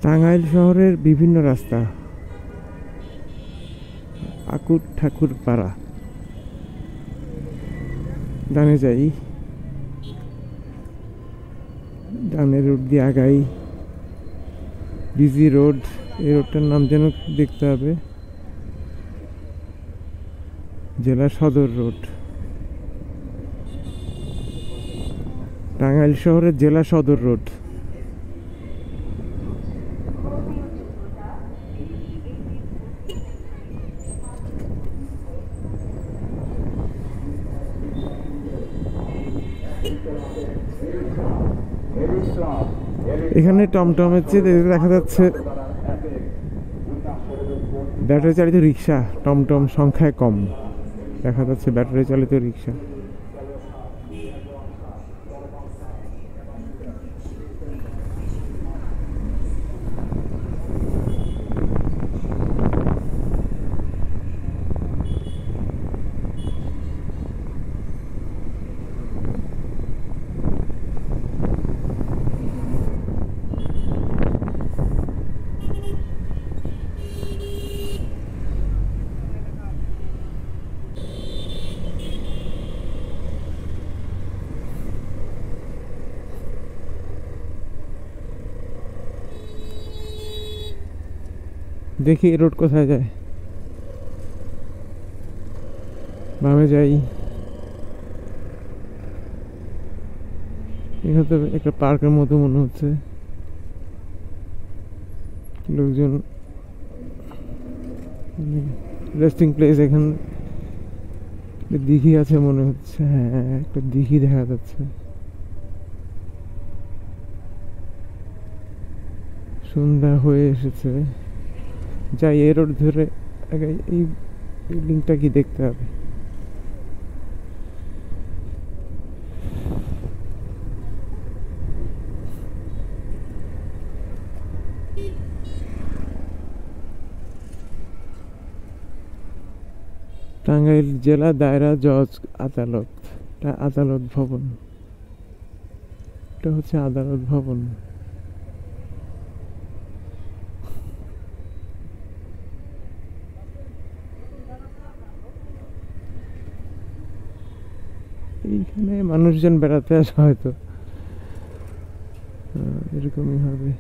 টাঙ্গাইল শহরের বিভিন্ন রাস্তা। আকুর ঠাকুর পাড়া, ডানে যাই, ডানে রোড দিয়ে আগাই। ডিজি রোড, এই রোডটার নাম যেন দেখতে হবে, জেলা সদর রোড। টাঙ্গাইল শহরের জেলা সদর রোড। এখানে টমটমের চেয়ে দেখা যাচ্ছে ব্যাটারি চালিত রিক্সা। টমটম সংখ্যায় কম দেখা যাচ্ছে ব্যাটারি চালিত রিক্সা। দেখি এই রোড কোথায় যায়। বামে যাই। এখানে তো একটা পার্কের মতো মনে হচ্ছে, লোকজন রেস্টিং প্লেস। এখানে দিঘি আছে মনে হচ্ছে, হ্যাঁ একটা দিঘি দেখা যাচ্ছে, সন্ধ্যা হয়ে এসেছে। যাই এই রোড ধরে আগে, এই বিল্ডিংটা কি দেখতে হবে। টাঙ্গাইল জেলা দায়রা জজ আদালত, এটা আদালত ভবন, এটা হচ্ছে আদালত ভবন। এইখানে মানুষজন বেড়াতে আসে হয়তো, এরকমই হবে।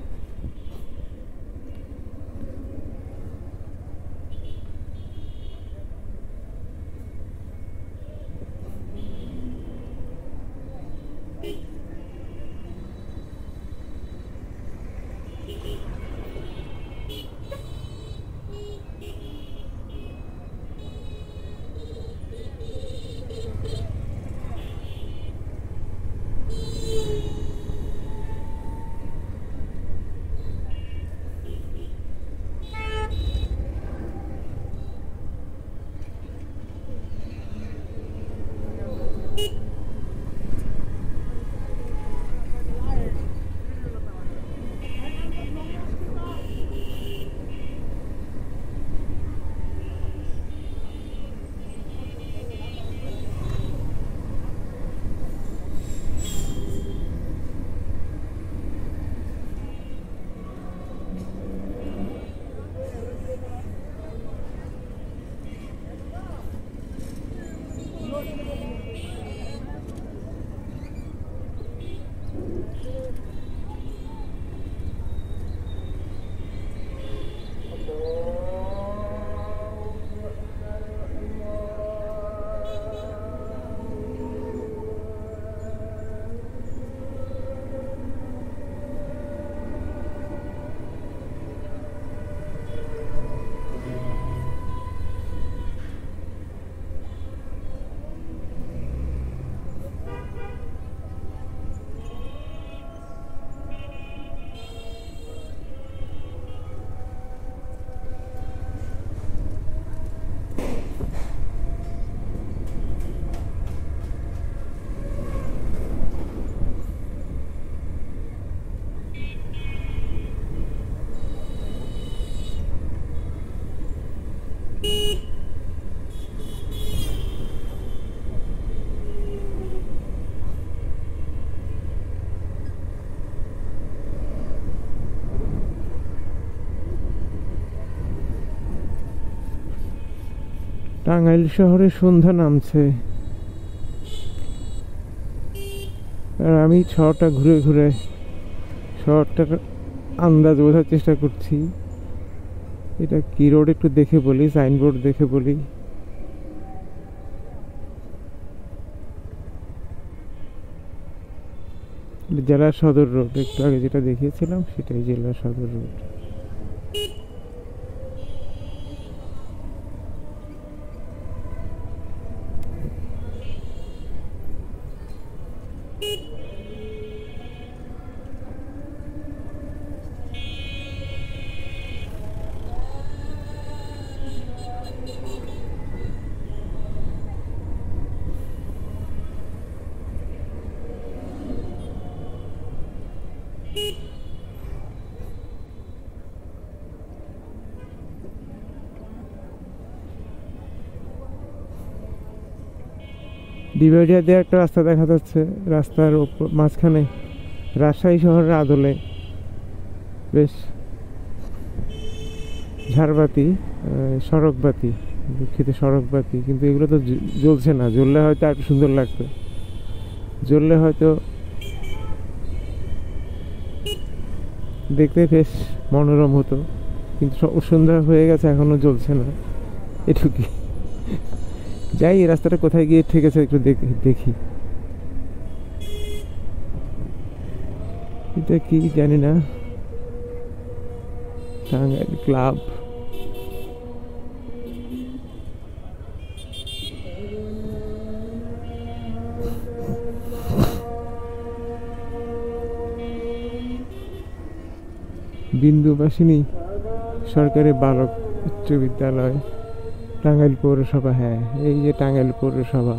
টাঙ্গাইল শহরে সন্ধ্যা নামছে, আর আমি শহরটা ঘুরে ঘুরে শহরটার আন্দাজ বোঝার চেষ্টা করছি। এটা কি রোড একটু দেখে বলি, সাইনবোর্ড দেখে বলি। জেলা সদর রোড, একটু আগে যেটা দেখিয়েছিলাম সেটাই জেলা সদর রোড। ডিভাইডার দিয়ে একটা রাস্তা দেখা যাচ্ছে, রাস্তার মাঝখানে রাজশাহী শহরের আদলে বেশ ঝাড়বাতি, সড়কবাতি, দুঃখিত সড়কবাতি, কিন্তু এগুলো তো জ্বলছে না। জ্বললে হয়তো একটু সুন্দর লাগতো, জ্বললে হয়তো দেখতে বেশ মনোরম হতো, কিন্তু সন্ধ্যা হয়ে গেছে, এখনো জ্বলছে না। এটুকুই। যাই, এই রাস্তাটা কোথায় গিয়ে ঠেকেছে একটু দেখি। এটা কি জানি না। টাঙ্গাইল ক্লাব, বিন্দুবাসিনী সরকারি বালক উচ্চ বিদ্যালয়, টাঙ্গাইল পৌরসভা। হ্যাঁ, এই যে টাঙ্গাইল পৌরসভা।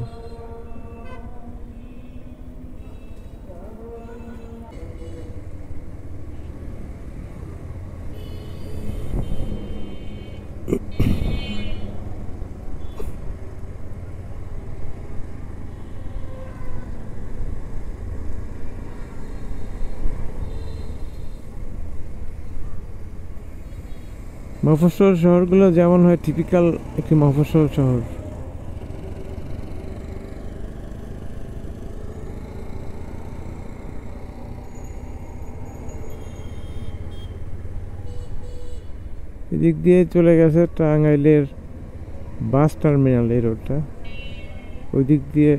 মফস্বল শহরগুলো যেমন হয়, টিপিক্যাল একটি মফস্বল শহর। এদিক দিয়ে চলে গেছে টাঙ্গাইলের বাস টার্মিনাল, এই রোডটা। ওই দিক দিয়ে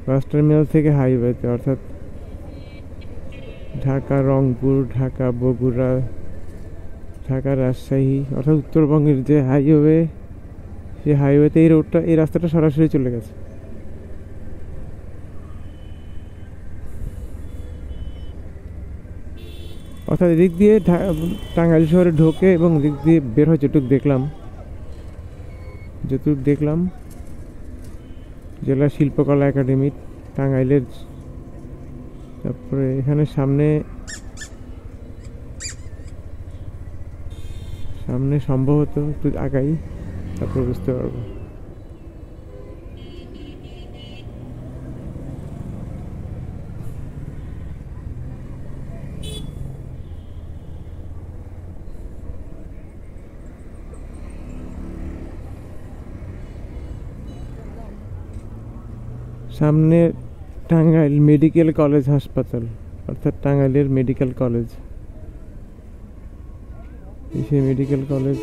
বাস টার্মিনাল থেকে হাইওয়েতে, অর্থাৎ ঢাকা রংপুর, ঢাকা বগুড়া, ঢাকা রাজশাহী, অর্থাৎ উত্তরবঙ্গের যে হাইওয়ে, সেই হাইওয়েতে এই রোডটা, এই রাস্তাটা সরাসরি চলে গেছে। অর্থাৎ এদিক দিয়ে টাঙ্গাইল শহরে ঢোকে এবং এদিক দিয়ে বের হয়। যেটুক দেখলাম জেলা শিল্পকলা একাডেমি টাঙ্গাইলের। তারপরে এখানে সামনে সম্ভবত একটু আগাই, তারপর বুঝতে পারবো। সামনে টাঙ্গাইল মেডিকেল কলেজ হাসপাতাল, অর্থাৎ টাঙ্গাইলের মেডিকেল কলেজ। সেই মেডিকেল কলেজ